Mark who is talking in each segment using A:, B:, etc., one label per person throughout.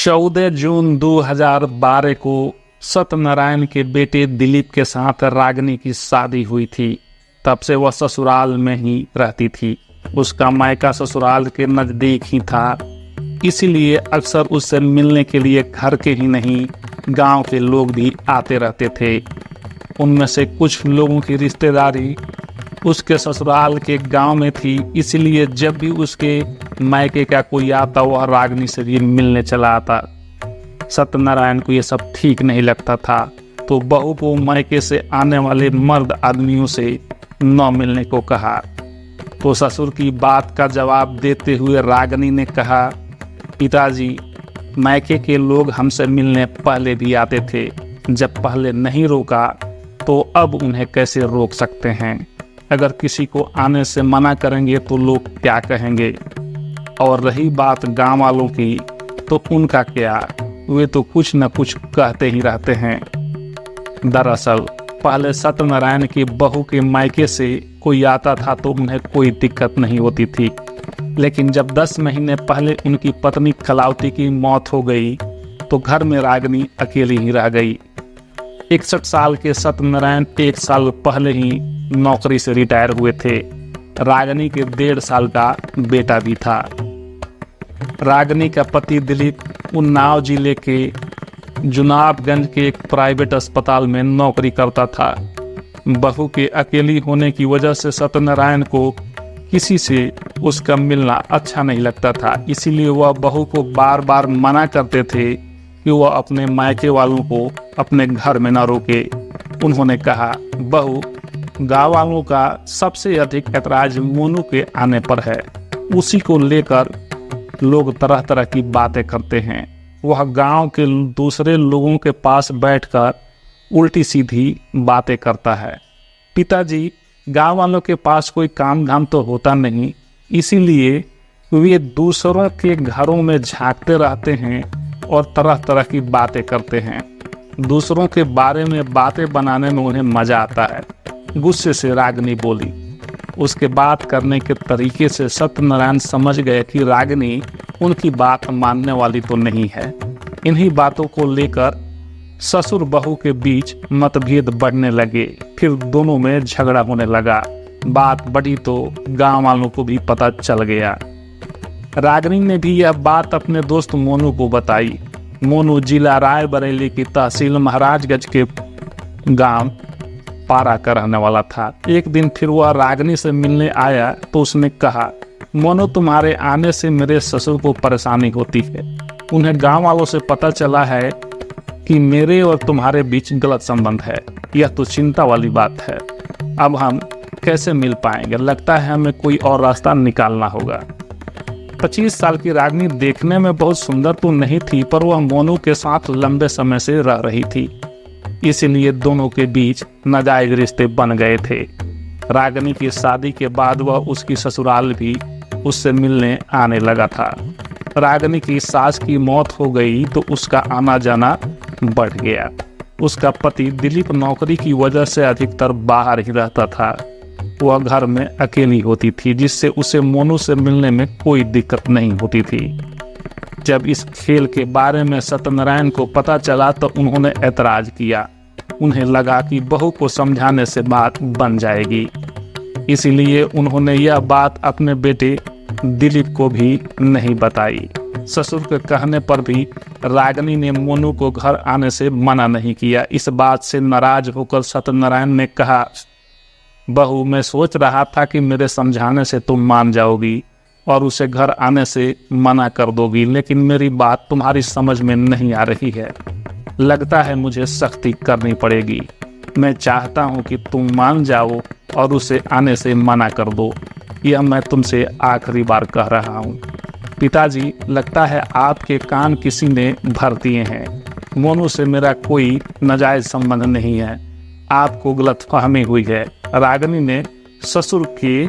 A: 14 जून 2012 को सत्यनारायण के बेटे दिलीप के साथ रागिनी की शादी हुई थी। तब से वह ससुराल में ही रहती थी। उसका मायका ससुराल के नज़दीक ही था, इसीलिए अक्सर उससे मिलने के लिए घर के ही नहीं गांव के लोग भी आते रहते थे। उनमें से कुछ लोगों की रिश्तेदारी उसके ससुराल के गांव में थी, इसलिए जब भी उसके मायके का कोई आता वह रागिनी से भी मिलने चला आता। सत्यनारायण को ये सब ठीक नहीं लगता था, तो बहू को मायके से आने वाले मर्द आदमियों से न मिलने को कहा। तो ससुर की बात का जवाब देते हुए रागिनी ने कहा, पिताजी, मायके के लोग हमसे मिलने पहले भी आते थे। जब पहले नहीं रोका तो अब उन्हें कैसे रोक सकते हैं? अगर किसी को आने से मना करेंगे तो लोग क्या कहेंगे? और रही बात गांव वालों की, तो उनका क्या, वे तो कुछ न कुछ कहते ही रहते हैं। दरअसल पहले सत्यनारायण की बहू के मायके से कोई आता था तो उन्हें कोई दिक्कत नहीं होती थी, लेकिन जब 10 महीने पहले उनकी पत्नी कलावती की मौत हो गई तो घर में रागिनी अकेली ही रह गई। 61 साल के सत्यनारायण 1 साल पहले ही नौकरी से रिटायर हुए थे। रागिनी के 1.5 साल का बेटा भी था। रागिनी का पति दिलीप उन्नाव जिले के जुनाबगंज के एक प्राइवेट अस्पताल में नौकरी करता था। बहू के अकेली होने की वजह से सत्यनारायण को किसी से उसका मिलना अच्छा नहीं लगता था, इसीलिए वह बहू को बार बार मना करते थे कि वह अपने मायके वालों को अपने घर में न रोके। उन्होंने कहा, बहू, गाँव वालों का सबसे अधिक ऐतराज मोनू के आने पर है। उसी को लेकर लोग तरह तरह की बातें करते हैं। वह गांव के दूसरे लोगों के पास बैठकर उल्टी सीधी बातें करता है। पिताजी, गांव वालों के पास कोई काम धाम तो होता नहीं, इसीलिए वे दूसरों के घरों में झांकते रहते हैं और तरह तरह की बातें करते हैं। दूसरों के बारे में बातें बनाने में उन्हें मजा आता है। गुस्से से रागिनी बोली। उसके बात करने के तरीके से सत्यनारायण समझ गए कि रागिनी उनकी बात मानने वाली तो नहीं है। इन्हीं बातों को लेकर ससुर बहू के बीच मतभेद बढ़ने लगे। फिर दोनों में झगड़ा होने लगा। बात बढ़ी तो गांव वालों को भी पता चल गया। रागिनी ने भी यह बात अपने दोस्त मोनू को बताई। मोनू जिला रायबरेली की तहसील महाराजगंज के गांव पारा का रहने वाला था। एक दिन फिर वह रागिनी से मिलने आया तो उसने कहा, मोनू, तुम्हारे आने से मेरे ससुर को परेशानी होती है। उन्हें गांव वालों से पता चला है कि मेरे और तुम्हारे बीच गलत संबंध है। यह तो चिंता वाली बात है। अब हम कैसे मिल पाएंगे? लगता है हमें कोई और रास्ता निकालना होगा। 25 साल की रागिनी देखने में बहुत सुंदर तो नहीं थी, पर वह मोनू के साथ लंबे समय से रह रही थी, इसलिए दोनों के बीच नाजायज रिश्ते बन गए थे। रागिनी की शादी के बाद वह उसकी ससुराल भी उससे मिलने आने लगा था। रागिनी की सास की मौत हो गई तो उसका आना जाना बढ़ गया। उसका पति दिलीप नौकरी की वजह से अधिकतर बाहर ही रहता था। वह घर में अकेली होती थी, जिससे उसे मोनू से मिलने में कोई दिक्कत नहीं होती थी। जब इस खेल के बारे में सत्यनारायण को पता चला तो उन्होंने ऐतराज किया। उन्हें लगा कि बहू को समझाने से बात बन जाएगी, इसीलिए उन्होंने यह बात अपने बेटे दिलीप को भी नहीं बताई। ससुर के कहने पर भी रागिनी ने मोनू को घर आने से मना नहीं किया। इस बात से नाराज होकर सत्यनारायण ने कहा, बहू, मैं सोच रहा था कि मेरे समझाने से तुम मान जाओगी और उसे घर आने से मना कर दोगी, लेकिन मेरी बात तुम्हारी समझ में नहीं आ रही है। लगता है मुझे सख्ती करनी पड़ेगी। मैं चाहता हूं कि तुम मान जाओ और उसे आने से मना कर दो। यह मैं तुमसे आखिरी बार कह रहा हूं। पिताजी, लगता है आपके कान किसी ने भर दिए हैं। मोनू से मेरा कोई नाजायज संबंध नहीं है। आपको गलतफहमी हुई है। रागिनी ने ससुर के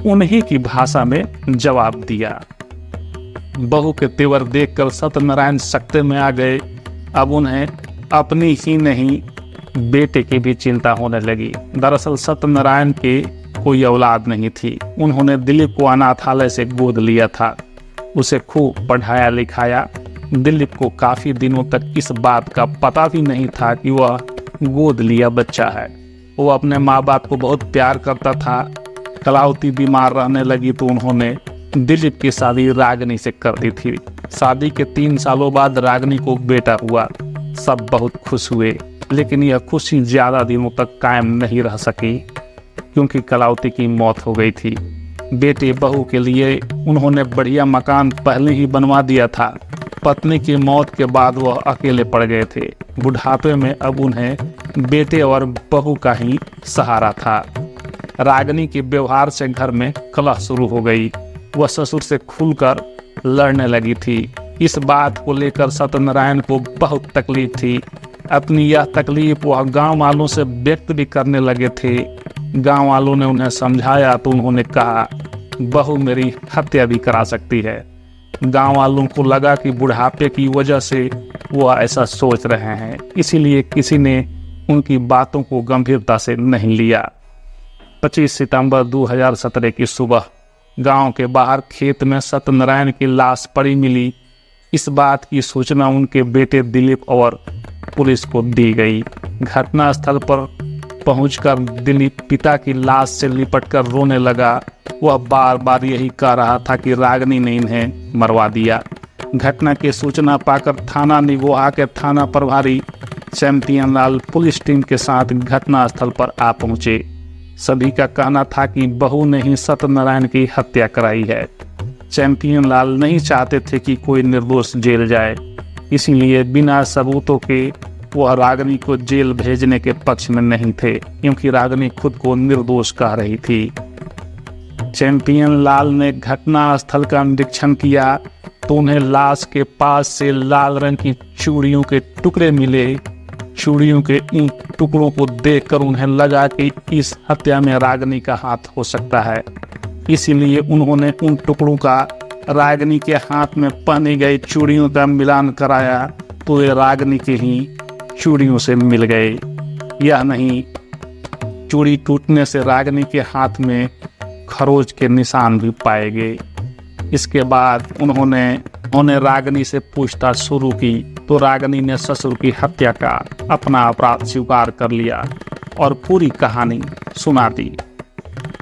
A: उन्हीं की भाषा में जवाब दिया। बहू के तेवर देखकर सत्यनारायण सकते में आ गए। अब उन्हें अपनी ही नहीं बेटे की भी चिंता होने लगी। दरअसल सत्यनारायण के कोई औलाद नहीं थी। उन्होंने दिलीप को अनाथालय से गोद लिया था। उसे खूब पढ़ाया लिखाया दिलीप को काफ़ी दिनों तक इस बात का पता भी नहीं था कि वह गोद लिया बच्चा है। वो अपने माँ बाप को बहुत प्यार करता था। कलावती बीमार रहने लगी तो उन्होंने दिलीप की शादी रागिनी से कर दी थी। शादी के 3 सालों बाद रागिनी को बेटा हुआ। सब बहुत खुश हुए, लेकिन यह खुशी ज़्यादा दिनों तक कायम नहीं रह सकी क्योंकि कलावती की मौत हो गई थी। बेटे बहू के लिए उन्होंने बढ़िया मकान पहले ही बनवा दिया था। पत्नी की मौत के बाद वह अकेले पड़ गए थे। बुढ़ापे में अब उन्हें बेटे और बहू का ही सहारा था। रागिनी के व्यवहार से घर में कलह शुरू हो गई। वह ससुर से खुलकर लड़ने लगी थी। इस बात को लेकर सत्यनारायण को बहुत तकलीफ थी। अपनी यह तकलीफ वह गांव वालों से व्यक्त भी करने लगे थे। गांव वालों ने उन्हें समझाया तो उन्होंने कहा, बहू मेरी हत्या भी करा सकती है। गांव वालों को लगा कि बुढ़ापे की वजह से वह ऐसा सोच रहे हैं, इसीलिए किसी ने उनकी बातों को गंभीरता से नहीं लिया। 25 सितंबर 2017 की सुबह गांव के बाहर खेत में सत्यनारायण की लाश पड़ी मिली। इस बात की सूचना उनके बेटे दिलीप और पुलिस को दी गई। घटनास्थल पर पहुंचकर दिलीप पिता की लाश से लिपटकर रोने लगा। वह बार बार यही कह रहा था कि रागिनी ने इन्हें मरवा दिया। घटना की सूचना पाकर थाना निगोहा के थाना प्रभारी चैंपियन लाल पुलिस टीम के साथ घटनास्थल पर आ पहुंचे। सभी का कहना था कि बहू ने ही सत्यनारायण की हत्या कराई है। चैंपियन लाल नहीं चाहते थे कि कोई निर्दोष जेल जाए, इसीलिए बिना सबूतों के वह रागिनी को जेल भेजने के पक्ष में नहीं थे, क्योंकि रागिनी खुद को निर्दोष कह रही थी। चैंपियन लाल ने घटना स्थल का निरीक्षण किया तो उन्हें लाश के पास से लाल रंग की चूड़ियों के टुकड़े मिले। चूड़ियों के इन टुकड़ों को देखकर उन्हें लगा कि इस हत्या में रागिनी का हाथ हो सकता है, इसीलिए उन्होंने उन टुकड़ों का रागिनी के हाथ में पहनी गई चूड़ियों का मिलान कराया तो ये रागिनी के ही चूड़ियों से मिल गए। यह नहीं, चूड़ी टूटने से रागिनी के हाथ में खरोच के निशान भी पाए गए। इसके बाद उन्होंने रागिनी से पूछताछ शुरू की तो रागिनी ने ससुर की हत्या का अपना अपराध स्वीकार कर लिया और पूरी कहानी सुना दी।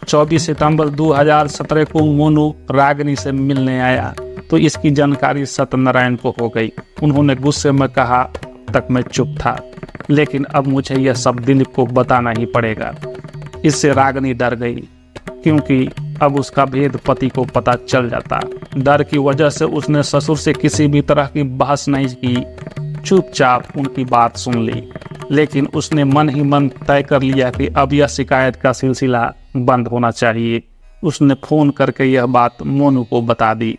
A: 24 सितंबर 2017 को मोनू रागिनी से मिलने आया तो इसकी जानकारी सत्यनारायण को हो गई। उन्होंने गुस्से में कहा, तक मैं चुप था, लेकिन अब मुझे यह सब दिलीप को बताना ही पड़ेगा। इससे रागिनी डर गई क्योंकि अब उसका भेद पति को पता चल जाता। डर की वजह से उसने ससुर से किसी भी तरह की बहस नहीं की, चुपचाप उनकी बात सुन ली। लेकिन उसने मन ही मन तय कर लिया कि अब यह शिकायत का सिलसिला बंद होना चाहिए। उसने फोन करके यह बात मोनू को बता दी।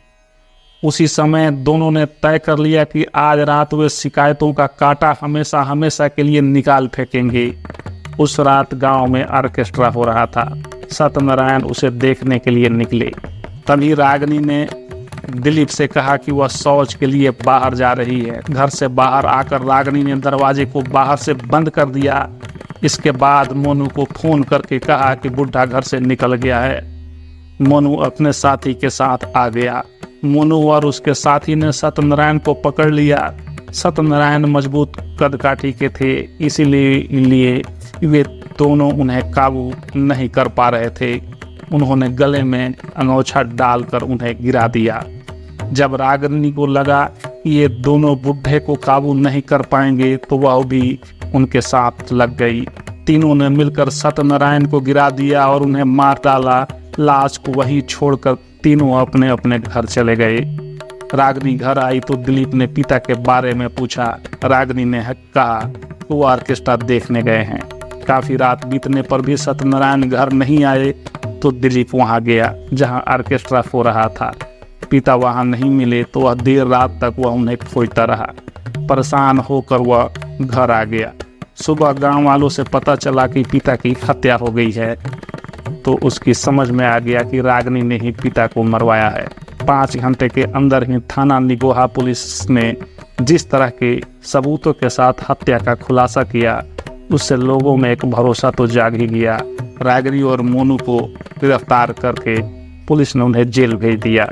A: उसी समय दोनों ने तय कर लिया कि आज रात वे शिकायतों का कांटा हमेशा हमेशा के लिए निकाल फेंकेंगे। उस रात गांव में ऑर्केस्ट्रा हो रहा था। सत्यनारायण उसे देखने के लिए निकले। तभी रागिनी ने दिलीप से कहा कि वह शौच के लिए बाहर जा रही है। घर से बाहर आकर रागिनी ने दरवाजे को बाहर से बंद कर दिया। इसके बाद मोनू को फोन करके कहा कि बुढ़ा घर से निकल गया है। मोनू अपने साथी के साथ आ गया। मोनू और उसके साथी ने सत्यनारायण को पकड़ लिया। सत्यनारायण मजबूत कदकाठी के थे, इसीलिए वे दोनों उन्हें काबू नहीं कर पा रहे थे। उन्होंने गले में अंगोछा डालकर उन्हें गिरा दिया। जब रागिनी को लगा कि ये दोनों बुढ़े को काबू नहीं कर पाएंगे तो वह भी उनके साथ लग गई। तीनों ने मिलकर सत्यनारायण को गिरा दिया और उन्हें मार डाला। लाश को वहीं छोड़कर तीनों अपने अपने घर चले गए। रागिनी घर आई तो दिलीप ने पिता के बारे में पूछा। रागिनी ने कहा वो ऑर्केस्ट्रा देखने गए हैं। काफी रात बीतने पर भी सत्यनारायण घर नहीं आए तो दिलीप वहां गया जहां ऑर्केस्ट्रा हो रहा था। पिता वहां नहीं मिले तो वह देर रात तक वह उन्हें खोजता रहा। परेशान होकर वह घर आ गया। सुबह गांव वालों से पता चला कि पिता की हत्या हो गई है तो उसकी समझ में आ गया कि रागिनी ने ही पिता को मरवाया है। 5 घंटे के अंदर ही थाना निगोहा पुलिस ने जिस तरह के सबूतों के साथ हत्या का खुलासा किया उससे लोगों में एक भरोसा तो जाग ही गया। रागिनी और मोनू को गिरफ्तार करके पुलिस ने उन्हें जेल भेज दिया।